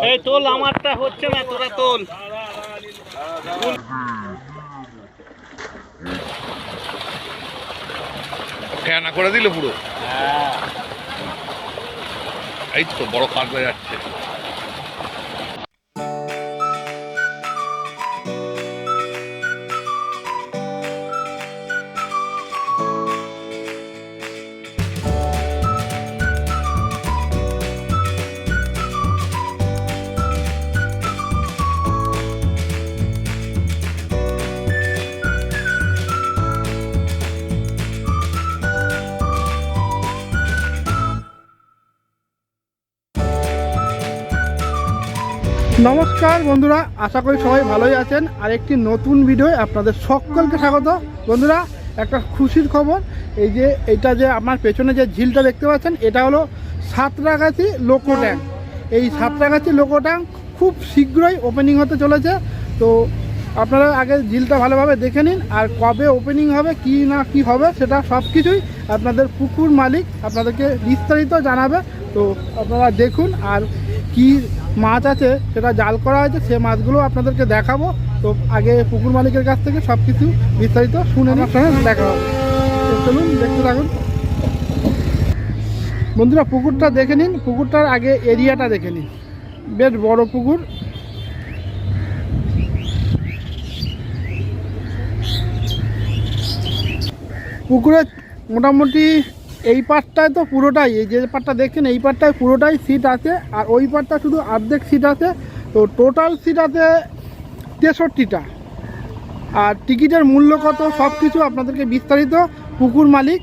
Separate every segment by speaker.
Speaker 1: এই তোল, আমারটা হচ্ছে না, তোরা তোল।
Speaker 2: ফেনা করে দিল পুরো। এই তো বড় কাজ হয়ে যাচ্ছে।
Speaker 3: নমস্কার বন্ধুরা, আশা করি সবাই ভালোই আছেন। আর একটি নতুন ভিডিও আপনাদের সকলকে স্বাগত। বন্ধুরা, একটা খুশির খবর, এই যে এটা যে আমার পেছনে যে ঝিলটা দেখতে পাচ্ছেন, এটা হলো সাঁতরাগাছি লোকো ট্যাঙ্ক। এই সাঁতরাগাছি লোকো ট্যাঙ্ক খুব শীঘ্রই ওপেনিং হতে চলেছে। তো আপনারা আগে ঝিলটা ভালোভাবে দেখে নিন, আর কবে ওপেনিং হবে কি না কি হবে সেটা সব কিছুই আপনাদের পুকুর মালিক আপনাদেরকে বিস্তারিত জানাবে। তো আপনারা দেখুন, আর কি মাছ আছে সেটা জাল করা হয়েছে, সে মাছগুলো আপনাদেরকে দেখাবো। তো আগে পুকুর মালিকের কাছ থেকে সব কিছু বিস্তারিত শুনে নেওয়ার সঙ্গে দেখা হবে। তো চলুন দেখতে থাকুন। বন্ধুরা, পুকুরটা দেখে নিন, পুকুরটার আগে এরিয়াটা দেখে নিন, বেশ বড় পুকুর। পুকুরে মোটামুটি এই পাটটায় তো পুরোটাই, এই যে পাটটা দেখছেন এই পাটটায় পুরোটাই সিট আছে, আর ওই পাটটা শুধু অর্ধেক সিট আছে। তো টোটাল সিট আছে 63টা। আর টিকিটের মূল্য কত সব কিছু আপনাদেরকে বিস্তারিত পুকুর মালিক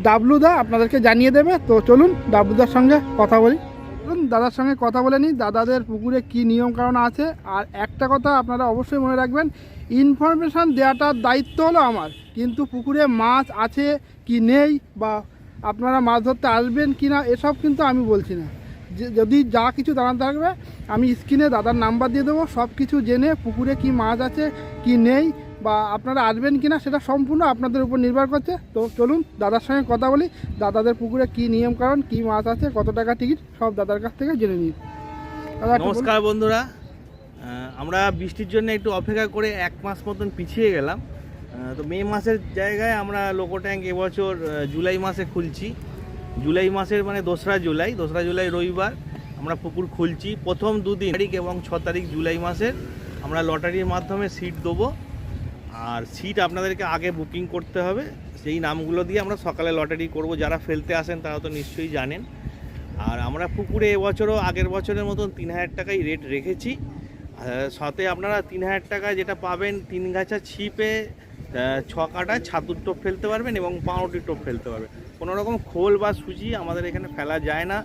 Speaker 3: ডাবলুদা আপনাদেরকে জানিয়ে দেবে। তো চলুন ডাবলুদার সঙ্গে কথা বলি। চলুন দাদার সঙ্গে কথা বলে নিই, দাদাদের পুকুরে কি নিয়ম কারণ আছে। আর একটা কথা আপনারা অবশ্যই মনে রাখবেন, ইনফরমেশান দেওয়াটার দায়িত্ব হলো আমার, কিন্তু পুকুরে মাছ আছে কি নেই বা আপনারা মাছ ধরতে আসবেন কি না এসব কিন্তু আমি বলছি না। যদি যা কিছু জানাতে থাকবে আমি স্ক্রিনে দাদার নাম্বার দিয়ে দেবো, সব কিছু জেনে পুকুরে কি মাছ আছে কি নেই বা আপনারা আসবেন কি না সেটা সম্পূর্ণ আপনাদের উপর নির্ভর করছে। তো চলুন দাদার সঙ্গে কথা বলি, দাদাদের পুকুরে কি নিয়ম কারণ, কি মাছ আছে, কত টাকা টিকিট, সব দাদার কাছ থেকে জেনে নিই।
Speaker 1: নমস্কার বন্ধুরা, আমরা বৃষ্টির জন্য একটু অপেক্ষা করে 1 মাস মতন পিছিয়ে গেলাম। তো মে মাসের জায়গায় আমরা লোকো ট্যাঙ্ক এবছর জুলাই মাসে খুলছি। জুলাই মাসের মানে 2রা জুলাই রবিবার আমরা পুকুর খুলছি। প্রথম 2 দিন তারিখ এবং 6 তারিখ জুলাই মাসের আমরা লটারির মাধ্যমে সিট দেবো। আর সিট আপনাদেরকে আগে বুকিং করতে হবে, সেই নামগুলো দিয়ে আমরা সকালে লটারি করব। যারা ফেলতে আসেন তারা তো নিশ্চয়ই জানেন। আর আমরা পুকুরে এবছরও আগের বছরের মতন 3000 টাকাই রেট রেখেছি। সাথে আপনারা 3000 টাকায় যেটা পাবেন, 3 গাছা ছিপে 6 কাটা ছাতুর টোপ ফেলতে পারবেন এবং পাউরুটির টোপ ফেলতে পারবেন। কোনো রকম খোল বা সুজি আমাদের এখানে ফেলা যায় না।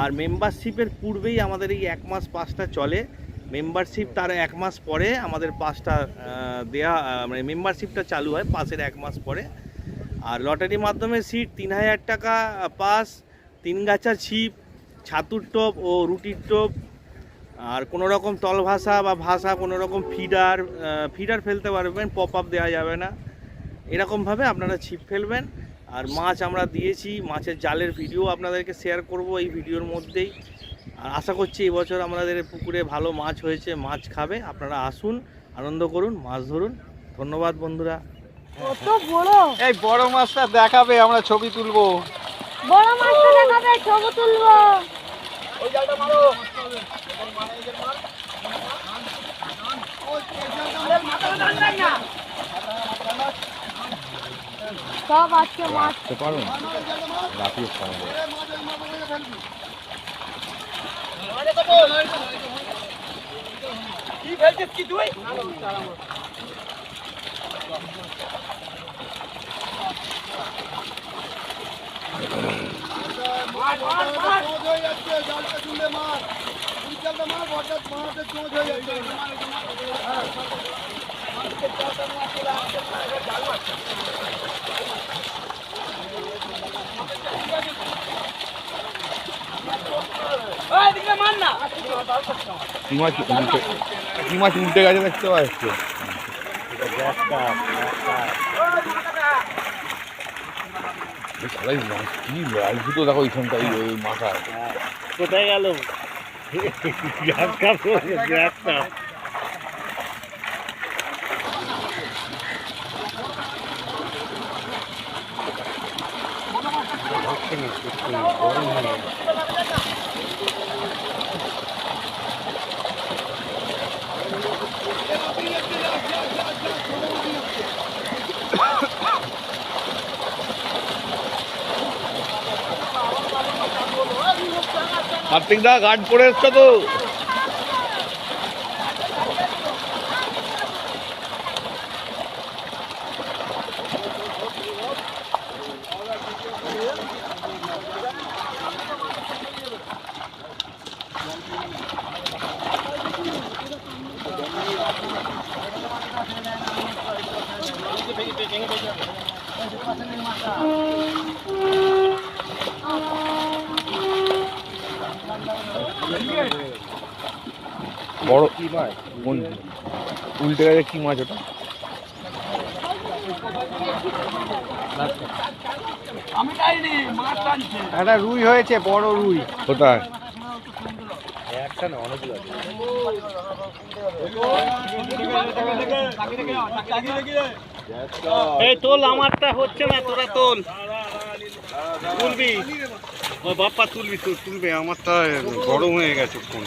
Speaker 1: আর মেম্বারশিপের পূর্বেই আমাদের এই 1 মাস পাসটা চলে। মেম্বারশিপ তার 1 মাস পরে আমাদের পাসটা দেয়া, মানে মেম্বারশিপটা চালু হয় পাসের 1 মাস পরে। আর লটারির মাধ্যমে সিট 3000 টাকা পাস, 3 গাছা ছিপ, ছাতুর টোপ ও রুটির টোপ, আর কোনো রকম তল ভাষা বা ভাষা কোনো রকম ফিডার ফেলতে পারবেন, পপ আপ দেওয়া যাবে না। এরকমভাবে আপনারা ছিপ ফেলবেন। আর মাছ আমরা দিয়েছি, মাছের জালের ভিডিও আপনাদেরকে শেয়ার করব এই ভিডিওর মধ্যেই। আর আশা করছি এবছর আমাদের পুকুরে ভালো মাছ হয়েছে, মাছ খাবে। আপনারা আসুন, আনন্দ করুন, মাছ ধরুন। ধন্যবাদ বন্ধুরা।
Speaker 4: কত বড়
Speaker 1: এই বড় মাছটা দেখাবে, আমরা ছবি তুলবো।
Speaker 4: বড় মাছটা দেখাবে, ছবি তুলবো।
Speaker 1: ওই জালটা মারো।
Speaker 4: সব আজকে মাছ
Speaker 1: কি ফেলছিস কি তুই?
Speaker 2: কি মাছ উল্টে গেছে দেখতে পাচ্ছ? কি লাল জুতো দেখো এইখানটাই, ওই মাথায়
Speaker 1: কোথায় গেল?
Speaker 2: কার্তিক দা গার্ড পরে এসছো তো? বড় কি মাছ? উল্টে গেছে কি মাছ ওটা?
Speaker 5: একটা রুই হয়েছে, বড় রুই।
Speaker 2: কোথায়?
Speaker 5: একটা না, অনেকগুলো আছে।
Speaker 1: এই তোল, আমারটা হচ্ছে না, তোরা তোল। তুলবি ও বাপ্পা, তুলবি, তুলবে, আমারটা গরম হয়ে গেছে ফোন।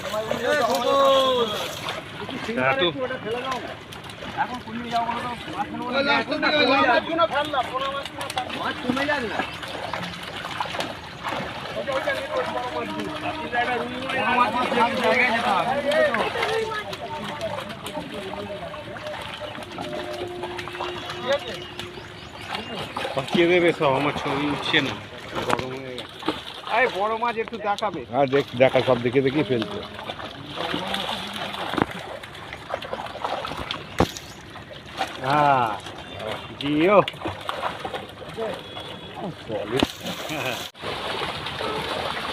Speaker 1: পাকিয়ে দেবে সব, আমার ছবি উঠছে না, গরম হয়ে গেছে।
Speaker 5: এই বড় মাছ একটু দেখাবে।
Speaker 2: হ্যাঁ দেখা, সব দেখে দেখেই ফেলছে।
Speaker 5: হ্যাঁ, জিও।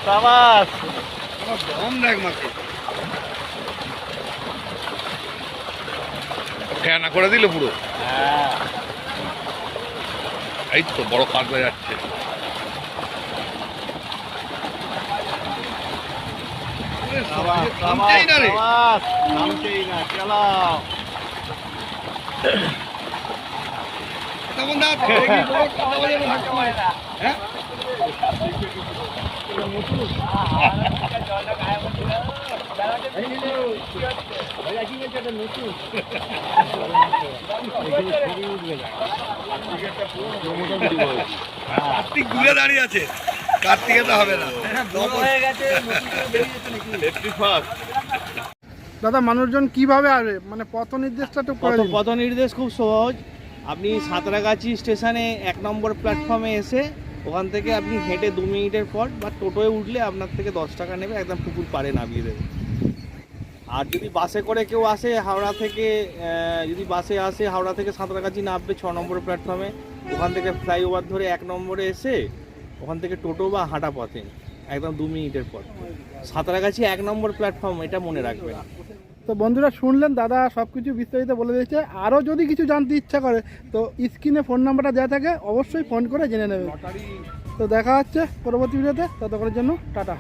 Speaker 1: সাবাস,
Speaker 2: গরম দেখ মাকে, ফেনা করে দিল পুরো। এই তো বড় কাঁকড়া যাচ্ছে। থামছেই না রে।
Speaker 1: নামছেই না, চালাও।
Speaker 2: তখন দা হ্যাঁ কার্তিক দূরে দাঁড়িয়ে আছে, কার্তিকে তো হবে না।
Speaker 3: দাদা মানুষজন কিভাবে আসবে, মানে পথ নির্দেশটা একটু করে দিন।
Speaker 1: পথ নির্দেশ খুব সহজ। আপনি সাঁতরাগাছি স্টেশনে 1 নম্বর প্ল্যাটফর্মে এসে ওখান থেকে আপনি হেঁটে 2 মিনিটের পর বা টোটোয় উঠলে আপনার থেকে 10 টাকা নেবে, একদম পুকুর পাড়ে নামিয়ে দেবে। আর যদি বাসে করে কেউ আসে হাওড়া থেকে, যদি বাসে আসে হাওড়া থেকে সাঁতরাগাছি নামবে 6 নম্বর প্ল্যাটফর্মে, ওখান থেকে ফ্লাইওভার ধরে 1 নম্বরে এসে ওখান থেকে টোটো বা হাঁটা পথে একদম 2 মিনিটের পর সাঁতরাগাছি 1 নম্বর প্ল্যাটফর্ম, এটা মনে রাখবেন।
Speaker 3: তো বন্ধুরা শুনলেন, দাদা সব কিছু বিস্তারিত বলে দিয়েছে। আরও যদি কিছু জানতে ইচ্ছা করে তো স্ক্রিনে ফোন নাম্বারটা দেওয়া থাকে, অবশ্যই ফোন করে জেনে নেবে। তো দেখা হচ্ছে পরবর্তী ভিডিওতে, ততক্ষণের জন্য টাটা।